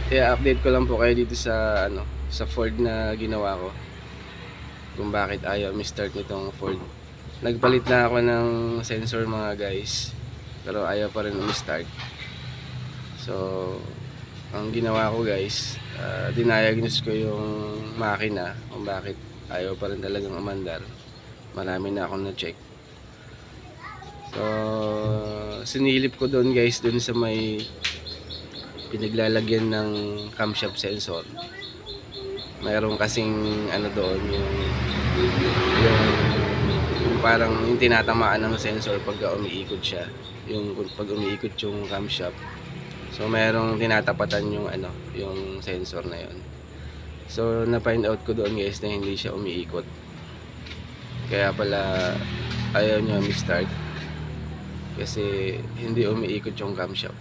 I-update ko lang po kayo dito sa sa Ford na ginawa ko. Kung bakit ayaw mi-start nitong Ford. Nagpalit na ako ng sensor mga guys. Pero ayaw pa rin umi-start. So, ang ginawa ko guys, diniagnose ko yung makina kung bakit ayaw pa rin talagang umandar. Marami na akong na-check. So, sinilip ko doon guys, doon sa may pinaglalagyan ng camshaft sensor. Mayroon kasing doon yung parang yung tinatamaan ng sensor pag umiikot siya, yung pag umiikot yung camshaft. So mayroong tinatapatan yung yung sensor na yon. So na find out ko doon guys na hindi siya umiikot. Kaya pala ayaw niya mi-start kasi hindi umiikot yung camshaft.